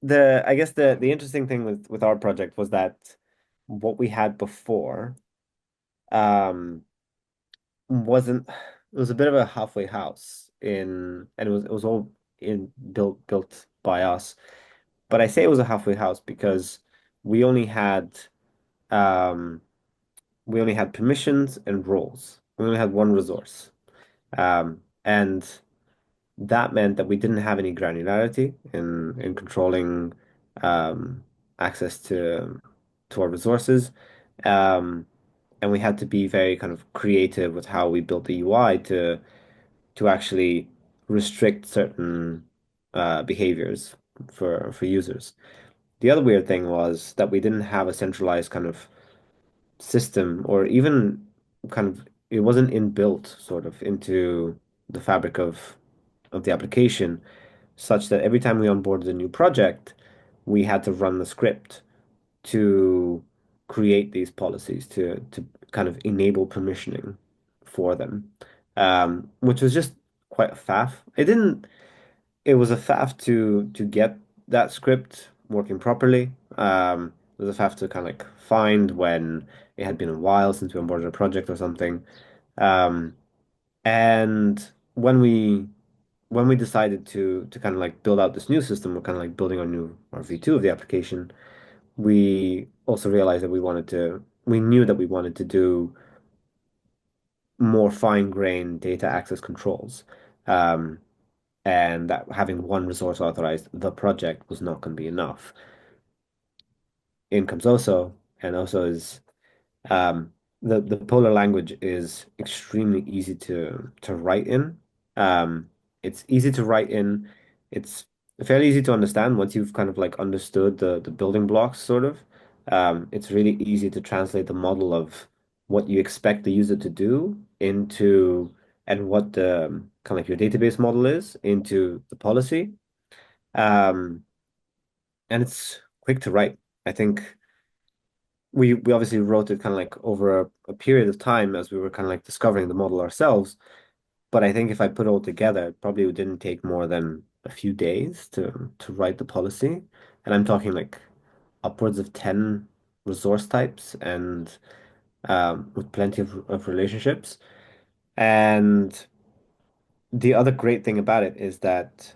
the I guess the interesting thing with our project was that what we had before um wasn't it was a bit of a halfway house in and it was all in built by us. But I say it was a halfway house because we only had um we only had permissions and roles. We only had one resource. And that meant that we didn't have any granularity in controlling um, access to our resources. Um, and we had to be very kind of creative with how we built the UI to actually restrict certain behaviors for users. The other weird thing was that we didn't have a centralized kind of system or even kind of it wasn't inbuilt sort of into the fabric of the application such that every time we onboarded a new project, we had to run the script to create these policies to kind of enable permissioning for them, which was just quite a faff. It was a faff to get that script working properly. It was a faff to kind of like find when it had been a while since we onboarded a project or something. Um, and when we decided to kind of like build out this new system, we're kind of like building our V2 of the application. We also realized that we knew that we wanted to do more fine-grained data access controls. Um, and that having one resource authorized the project was not going to be enough. In comes Oso, and Oso is um, the Polar language is extremely easy to write in. It's easy to write in. It's fairly easy to understand once you've kind of like understood the building blocks, sort of. It's really easy to translate the model of what you expect the user to do into and what the kind of like your database model is into the policy. Um, and it's quick to write. I think we obviously wrote it kind of like over a period of time as we were kind of like discovering the model ourselves. But I think if I put it all together, it probably didn't take more than a few days to write the policy. And I'm talking like upwards of 10 resource types and with plenty of relationships. And the other great thing about it is that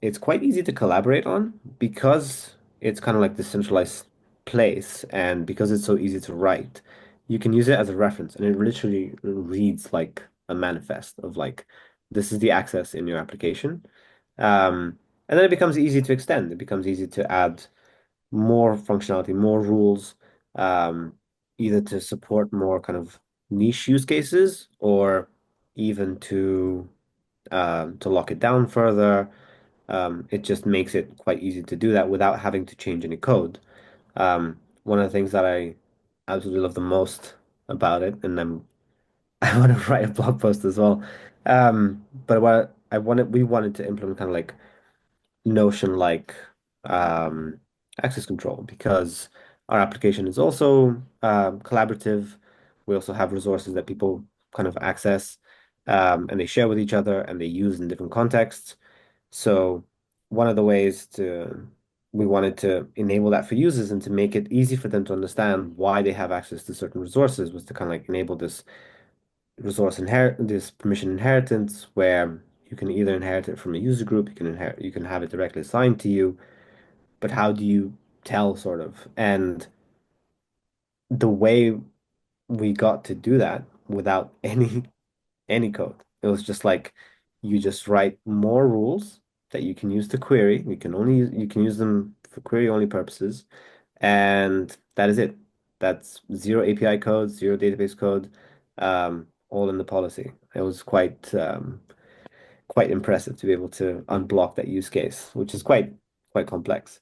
it's quite easy to collaborate on because it's kind of like this centralized place and because it's so easy to write, you can use it as a reference and it literally reads like a manifest of like this is the access in your application. And then it becomes easy to extend. It becomes easy to add more functionality, more rules, um, either to support more kind of niche use cases or even to lock it down further. It just makes it quite easy to do that without having to change any code. One of the things that I absolutely love the most about it, and I want to write a blog post as well. But what I wanted, we wanted to implement kind of like Notion like um, access control because our application is also collaborative. We also have resources that people kind of access and they share with each other and they use in different contexts. So one of the ways to we wanted to enable that for users and to make it easy for them to understand why they have access to certain resources was to kind of like enable this permission inheritance where you can either inherit it from a user group, you can have it directly assigned to you, but how do you tell sort of? And the way we got to do that without any code. It was just like you just write more rules that you can use to query. You can use them for query only purposes, and that is it. That's zero API code, zero database code, all in the policy. It was quite impressive to be able to unblock that use case, which is quite complex.